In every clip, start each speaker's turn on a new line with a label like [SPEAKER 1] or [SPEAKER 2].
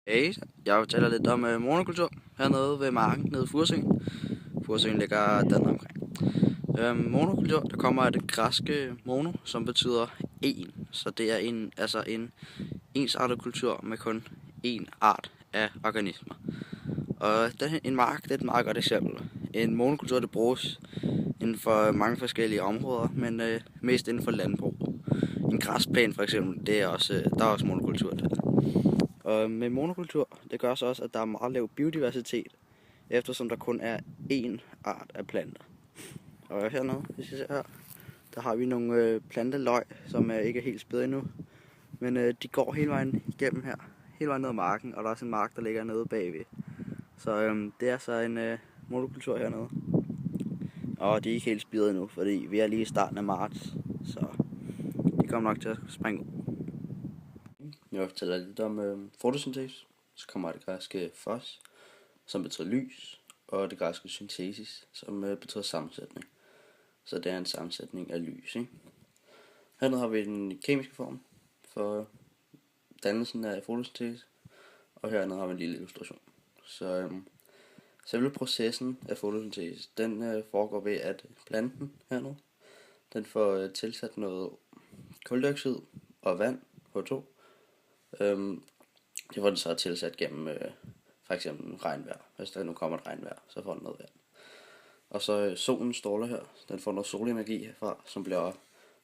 [SPEAKER 1] Hey, jeg fortæller lidt om monokultur hernede ved marken nede i Furesøen. Furesøen ligger dernede omkring. Monokultur, der kommer af det græske mono, som betyder en. Så det er en ensartet kultur med kun én art af organismer. Og en mark, det er et meget godt eksempel. En monokultur, det bruges inden for mange forskellige områder, men mest inden for landbrug. En græsplæne for eksempel, det er også, der er også monokultur der. Og med monokultur, det gør så også, at der er meget lav biodiversitet, eftersom der kun er én art af planter. Og hernede, hvis I ser her, der har vi nogle planteløg, som ikke er helt spæde endnu. Men de går hele vejen igennem her, hele vejen ned ad marken, og der er også en mark, der ligger nede bagved. Så det er så en monokultur hernede. Og de er ikke helt spæde endnu, fordi vi er lige i starten af marts, så de kommer nok til at springe ud. Jeg fortæller lidt om fotosyntese. Så kommer det græske phos, som betyder lys, og det græske syntesis, som betyder sammensætning. Så det er en sammensætning af lys, ikke? Hernede har vi den kemiske form for dannelsen af fotosyntese, og hernede har vi en lille illustration. Så selve processen af fotosyntese, den foregår ved, at planten hernede, den får tilsat noget kuldioxid og vand, H2. Det får den så tilsat gennem for eksempel regnvejr. Hvis der nu kommer et regnvejr, så får den noget vand. Og så solens stråler her, den får noget solenergi herfra, som bliver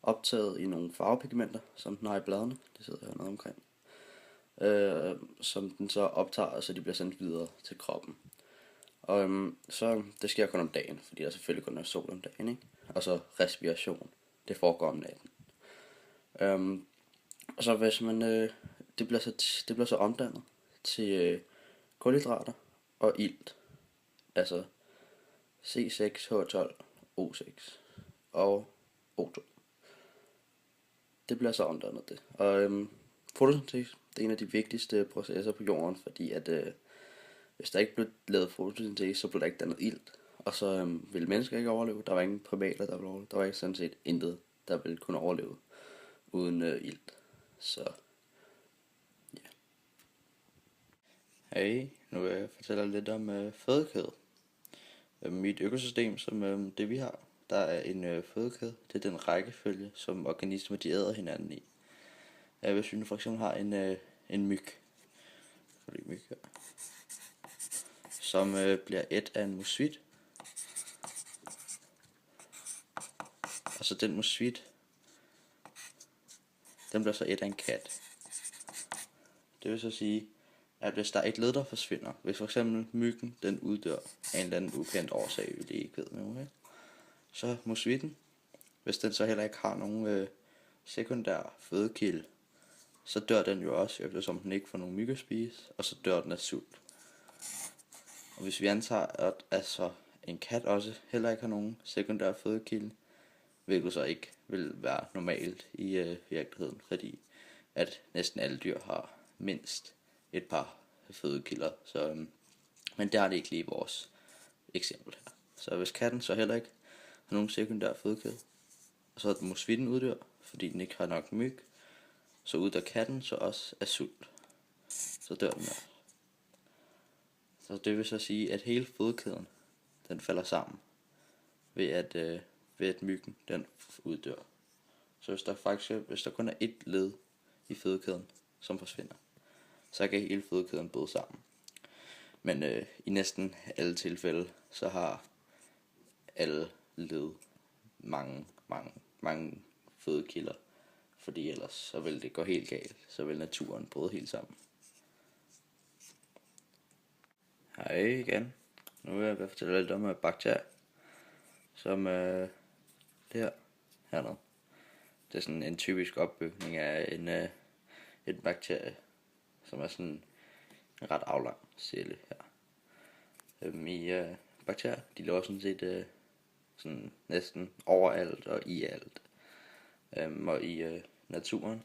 [SPEAKER 1] optaget i nogle farvepigmenter, som den har i bladene. Det sidder hernede omkring. Som den så optager, så de bliver sendt videre til kroppen. Og så det sker kun om dagen, fordi der selvfølgelig kun er sol om dagen, ikke? Og så respiration, det foregår om natten. Og så hvis man det bliver så omdannet til kulhydrater og ilt, altså C6H12O6 og O2. Det bliver så omdannet det. Og fotosyntese, det er en af de vigtigste processer på jorden, fordi at hvis der ikke blev lavet fotosyntese, så blev der ikke dannet ilt. Og så ville mennesker ikke overleve. Der var ingen primater, der ville overleve. Der var ikke sådan set intet, der ville kunne overleve uden ilt. Så ja. Hey, nu vil jeg fortælle lidt om fødekæde. Mit økosystem, som det vi har, der er en fødekæde. Det er den rækkefølge, som organismer de æder hinanden i. Hvis vi nu for eksempel har en myg, som bliver ædt af en mosvit, og så den mosvit, den bliver så ædt af en kat. Det vil så sige, at hvis der er et led, der forsvinder, hvis for eksempel myggen, den uddør af en eller anden ukendt årsag, vi ikke ved med, okay? Så mosvitten, hvis den så heller ikke har nogen sekundær fødekilde, så dør den jo også, eftersom den ikke får nogen myg at spise, og så dør den af sult. Og hvis vi antager, at altså en kat også heller ikke har nogen sekundær fødekilde, hvilket så ikke vil være normalt i virkeligheden, fordi at næsten alle dyr har mindst et par fødekilder, så men det har det ikke lige i vores eksempel her. Så hvis katten så heller ikke har nogen sekundær fødekæde, og så mosvitten uddør, fordi den ikke har nok myg, så uddør katten så også af sult. Så dør den også. Så det vil så sige, at hele fødekæden, den falder sammen ved at myggen, den uddør. Så hvis der kun er et led i fødekæden, som forsvinder, så kan hele fødekæden bryde sammen. Men i næsten alle tilfælde, så har alle led mange fødekilder, fordi ellers så vil det gå helt galt, så vil naturen bryde helt sammen. Hej igen. Nu vil jeg fortælle lidt om bakterier, som det her hernede. Det er sådan en typisk opbygning af en bakterie, som er sådan en ret aflang celle her. Bakterier, de lever sådan set sådan næsten overalt og i alt. Og i naturen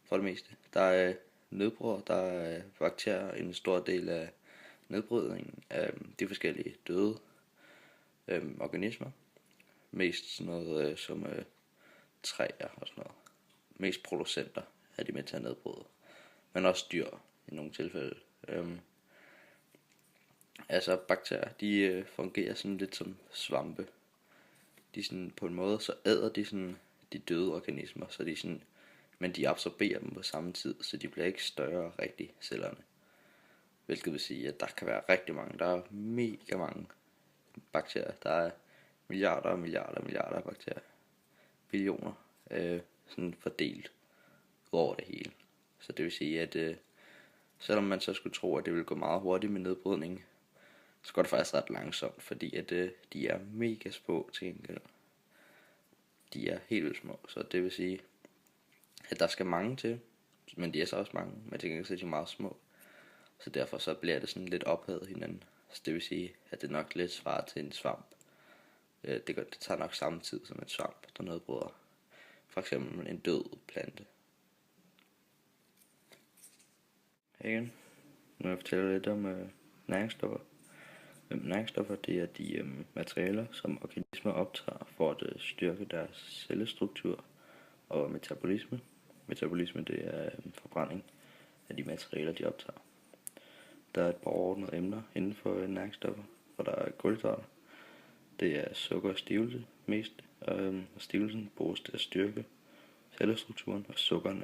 [SPEAKER 1] for det meste. Der er bakterier en stor del af nedbrydningen af de forskellige døde organismer. Mest sådan noget som træer og sådan noget. Mest producenter er de med til at nedbryde. Men også dyr i nogle tilfælde. Altså bakterier, de fungerer sådan lidt som svampe. De sådan på en måde, så æder de sådan de døde organismer, så de sådan, men de absorberer dem på samme tid, så de bliver ikke større rigtig, cellerne. Hvilket vil sige, at der kan være rigtig mange, der er mega mange bakterier. Der er milliarder og milliarder og milliarder af bakterier. Billioner, sådan fordelt over det hele. Så det vil sige, at selvom man så skulle tro, at det ville gå meget hurtigt med nedbrydning, så går det faktisk ret langsomt, fordi at de er mega små til gengæld. De er helt vildt små, så det vil sige, at der skal mange til, men de er så også mange, men til gengæld så er de meget små. Så derfor så bliver det sådan lidt ophedet hinanden. Så det vil sige, at det nok lidt svarer til en svamp. Det tager nok samme tid som en svamp, der nedbryder. For eksempel en død plante. Igen, nu vil jeg fortælle lidt om næringsstoffer. Næringsstoffer, det er de materialer, som organismer optager for at styrke deres cellestruktur og metabolisme. Metabolisme, det er forbrænding af de materialer, de optager. Der er et par overordnede emner inden for næringsstoffer, hvor der er kulhydrater. Det er sukker og stivelse mest, og stivelsen bruges til at styrke cellestrukturen, og sukkeren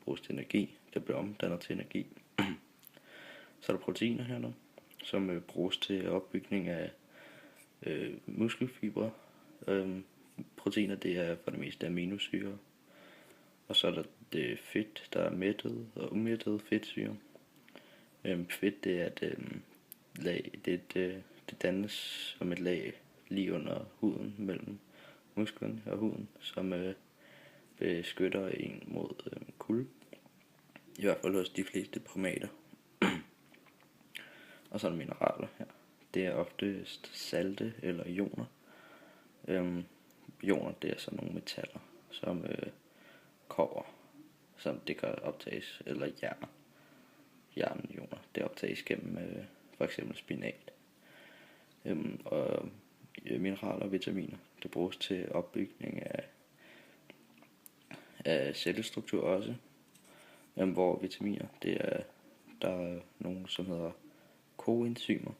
[SPEAKER 1] bruges til energi. Det bliver omdannet til energi. Så er der proteiner hernede, som bruges til opbygning af muskelfibre. Proteiner, det er for det meste aminosyre. Og så er der det fedt, der er mættet og umættet fedtsyre. Fedt, det er et lag, det dannes som et lag lige under huden, mellem musklerne og huden, som beskytter en mod kulde. I hvert fald hos de fleste primater. Og så er der mineraler her. Det er oftest salte eller ioner. Ioner, det er sådan nogle metaller, som kobber, som det kan optages, eller jernioner, det optages gennem for eksempel spinat. Og mineraler og vitaminer, det bruges til opbygning af cellestruktur også. Hvor vitaminer, der er nogle, som hedder koenzymer.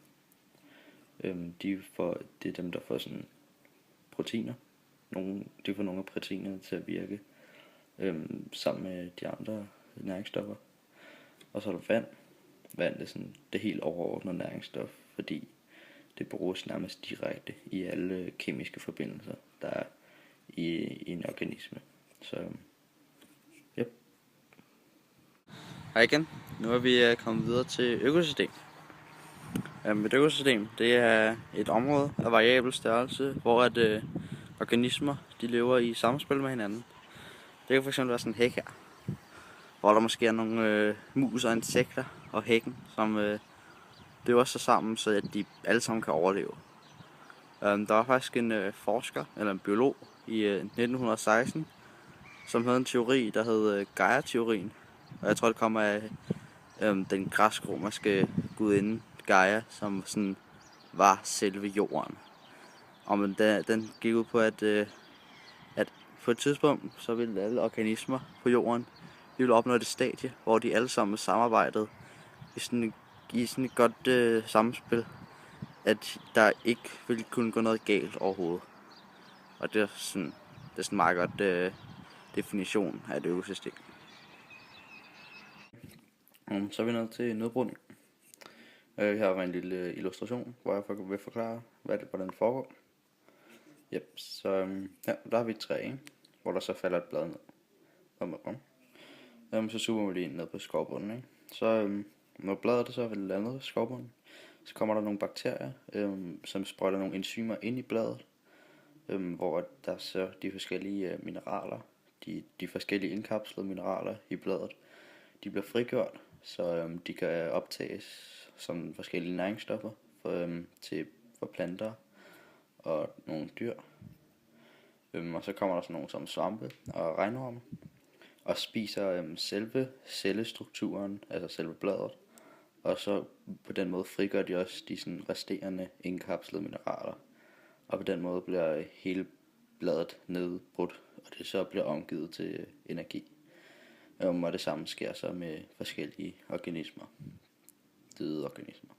[SPEAKER 1] Det er dem, der får sådan proteiner. De får nogle af proteinerne til at virke sammen med de andre næringsstoffer. Og så er der vand. Vand er sådan det helt overordnede næringsstof, fordi det bruges nærmest direkte i alle kemiske forbindelser, der er i en organisme. Så, yep. Hej igen. Nu er vi kommet videre til økosystem. Et økosystem, det er et område af variabel størrelse, hvor at organismer, de lever i samspil med hinanden. Det kan fx være sådan en hæk her, hvor der måske er nogle mus og insekter og hækken, som lever sig sammen, så at de alle sammen kan overleve. Der var faktisk en forsker, eller en biolog, i 1916, som havde en teori, der hed Gaia-teorien. Og jeg tror, det kommer af den græsk-romerske gudinde Gaia, som sådan var selve jorden. Og men den gik ud på, at på et tidspunkt, så ville alle organismer på jorden, de ville opnå det stadie, hvor de alle sammen samarbejdede i sådan et godt samspil, at der ikke ville kunne gå noget galt overhovedet. Og det er sådan meget godt definition af et økosystem. Så er vi nået til nedbrydning. Her var en lille illustration, hvor jeg vil forklare, hvordan det foregår. Yep, så der har vi et træ, ikke? Hvor der så falder et blad ned. Så zoomer vi lige ned på skovbunden, ikke? Så når bladet så er landet skovbunden, så kommer der nogle bakterier, som sprøjter nogle enzymer ind i bladet, hvor der så de forskellige mineraler, de forskellige indkapslede mineraler i bladet, de bliver frigjort, så de kan optages som forskellige næringsstoffer for planter og nogle dyr. Og så kommer der sådan nogle som svampe og regnorme og spiser selve cellestrukturen, altså selve bladet. Og så på den måde frigør de også de sådan resterende indkapslede mineraler. Og på den måde bliver hele bladet nedbrudt, og det så bliver omgivet til energi. Og det samme sker så med forskellige organismer. Døde organismer.